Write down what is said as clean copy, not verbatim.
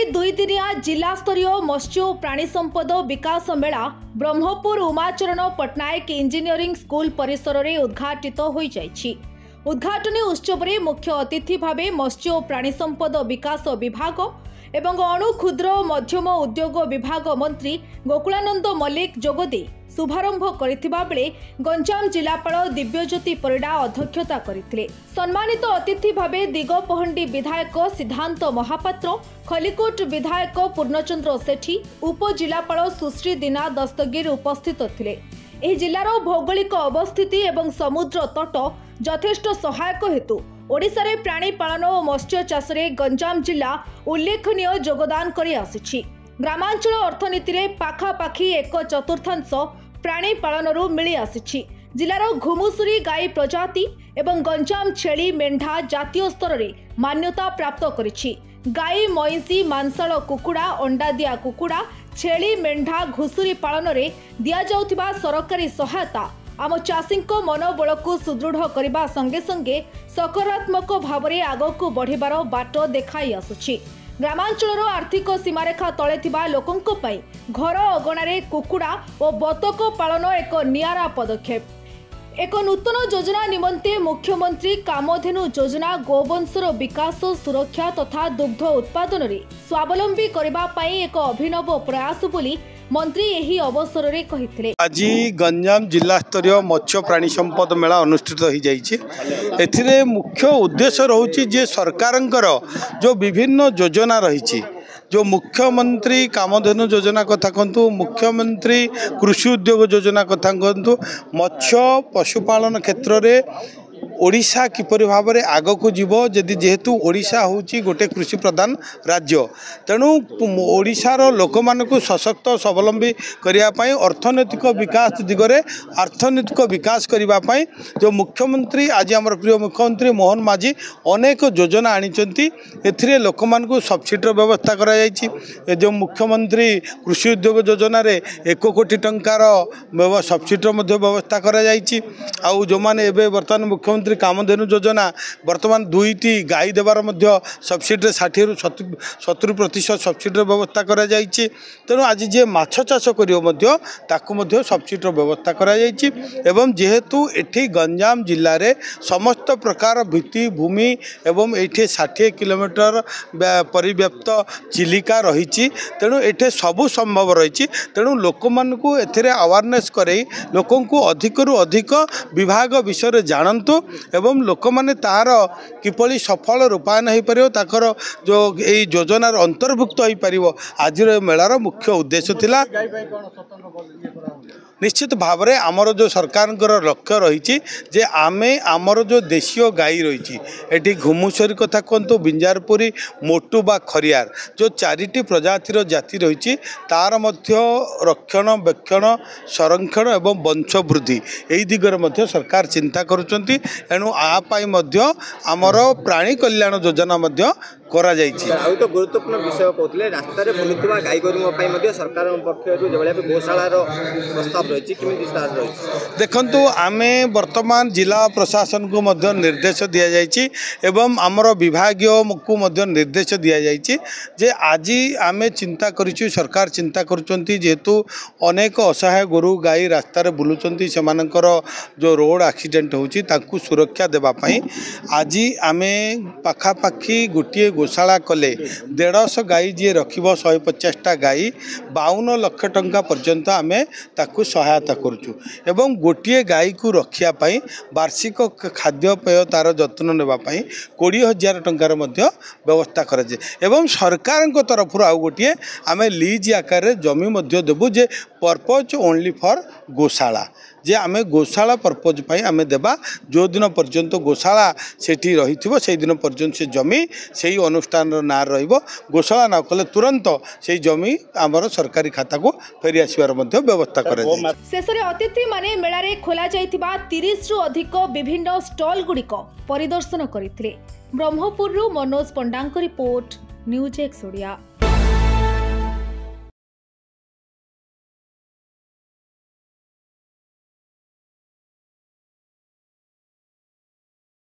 दुई दिनिया जिला स्तरीय मत्स्य और प्राणी संपद विकास मेला ब्रह्मपुर उमाचरण पट्टनायक इंजीनियरिंग स्कूल परिसर में उद्घाटित हो जाइछि। उद्घाटनी उत्सव में मुख्य अतिथि भावे मत्स्य और प्राणी संपद विकास विभाग एवं अणु क्षुद्र और मध्यम उद्योग विभाग मंत्री गोकुलानंद मल्लिक जोगदे शुभारंभ करथिबा बेले गंजाम जिलापाल दिव्यज्योति परिडा अध्यक्षता करथिले। सम्मानित अतिथि भावे दिगपहंडी विधायक सिद्धांत महापात्र, खलिकोट विधायक पूर्णचंद्र सेठी, उपजिलापाल सुश्री दीना दस्तगीर उपस्थित थिले। एही जिल्लार भौगोलिक अवस्थिति एवं समुद्र तट यथेष्ट सहायक हेतु ओडिशा रे प्राणी पालन और मत्स्य चाष रे गंजाम जिला उल्लेखनीय योगदान करि आसिछि। ग्रामांचल अर्थनीति रे पाखापाखि 1/4 प्राणी पालनरू मिली आसिछि। जिलार घुमुसुरी गाई प्रजाति एवं गंजाम छेली मेंढा जातीय स्तर रे मान्यता प्राप्त करिछि। गाई मईसी मांसाल कुकुड़ा अंडा दिया कुकुड़ा छेली मेंढा घुसुरी पालन रे दिया जाउथिबा सरकारी सहायता आम चाषी मनोबल को सुदृढ़ करने संगे संगे सकारात्मक भाव में आगक बढ़िबार बाट देखाई आसुछि। ग्रामांचल आर्थिक सीमारेखा तले थिबा लोकंक पई घर अगणारे कुकुड़ा और बतक पालन एक नियारा पदक्षेप। एक नूतन योजना निमंते मुख्यमंत्री कामधेनु योजना गोवंशर विकास सुरक्षा तथा दुग्ध उत्पादन रे स्वावलंबी करबा पई एक अभिनव प्रयास बोली मंत्री यही अवसर में कहिथिले। आज गंजाम जिला स्तरीय मत्स्य प्राणी संपद मेला अनुष्ठित हो जाइए। एथिरे मुख्य उद्देश्य रहुछि जे सरकारंकर जो विभिन्न योजना रही, जो मुख्यमंत्री कामधेनु योजना कथा कहतु, मुख्यमंत्री कृषि उद्योग योजना कथा कहतु, मत्स्य पशुपालन क्षेत्र में ओडिशा किपरि भाव में आगक जीव जदि जेहेतु ओडिशा होची गोटे कृषि प्रधान राज्य, तेणु ओडिशार लोक मानक सशक्त स्वावलंबी करने अर्थनैतिक विकास दिगरे अर्थनैतिक विकास करने जो मुख्यमंत्री आज आम प्रिय मुख्यमंत्री मोहन माझी अनेक योजना आनिचंती। एथिरे लोक मानक सब्सिडीर व्यवस्था करा जायछि। जो मुख्यमंत्री कृषि उद्योग योजना रे 1 कोटी टंकार सब्सिडीर मध्य व्यवस्था करा जायछि। आउ जो माने एबे वर्तमान मुख्यमंत्री कामधेनु योजना वर्तमान 2टी गाई देवार मध्य सब्सिडी 60 ରୁ 70% सब्सिडी व्यवस्था करा जायछि। तेणु आज जे माछ चाष करियो मध्य ताकु मध्य सब्सिडी व्यवस्था करा जायछि। एवं जेहेतु एठी गंजाम जिल्ला रे समस्त प्रकार भित्ति भूमि एवं एठी 60 किलोमीटर परिव्याप्त चिलिका रही, तेणु एठे सबु संभव रही। तेणु लोक मानकु एथिरे अवेयरनेस करई लोकन को अधिक रु अधिक विभाग विषय जानतु एवं लोक माने तार किपरि सफल रूपायन हो पार ताकर जो यही योजनार अंतर्भुक्त हो पार आज मेलार मुख्य उद्देश्य थिला। निश्चित भाव में आमर जो सरकार लक्ष्य रही जे आमे आमर जो देशीय गाई रही एटी घुमुसरी कथा कहतु, बिंजारपुरी, मोटू बा खरियार जो 4टी प्रजातिर जाति रही तार मध्य रक्षण बेक्षण संरक्षण एवं वंशवृद्धि यही दिगरे मध्य सरकार चिंता करुचंती। एणु आपाई मध्य आमर प्राणी कल्याण योजना मध्य करा जायछि। आउ तो गुरुत्वपूर्ण विषय कहते रास्ता रे बुलुवा गाई गोरु सरकार पक्ष गौशालार प्रस्ताव रही कि देखंतु आमे वर्तमान जिला प्रशासन को मध्य निर्देश दिया जायछि एवं आमर विभागीय को मध्य निर्देश दिया जायछि जे आज आमे चिंता करिछु, सरकार चिंता करुचंती जेहेतु अनेक असहाय गोरु गाई रास्ता रे बुलुचंती सेमानकर जो रोड एक्सीडेंट होछि ताकू सुरक्षा देबा पई आज आमे पाखापाखि गोटे गोशाला कले 150 गाई जी रखिबो 150टा गाई 52 लाख टंका पर्यंत आमे ताकू सहायता करुचु एवं गोटे गाई को रखिया पाई वार्षिक खाद्यपेय तार जत्न नेबा पाई 20,000 टंकार मध्य व्यवस्था कराए एवं सरकार तरफ आउ गोटे आमे लीज आकार जमी मध्य देबु जे पर्पज ओनली फॉर गोशाला जे आमे गोशाला पर्पज पाई आमे देबा। जो दिन पर्यंत गोशाला सेठी रही से दिन पर्यंत से जमी से अनुष्ठान ना रहिबो। गोशाला ना कले तुरंत से जमी आमर सरकारी खाता को फेरी आसबार मध्य व्यवस्था करे। शेष रे अतिथि माने मेला रे खोला जायतिबा 30 रु अधिक विभिन्न स्टॉल गुड़िक परिदर्शन करथिले। ब्रह्मपुर रु मनोज पंडांक रिपोर्ट, न्यूज एक्स ओडिया।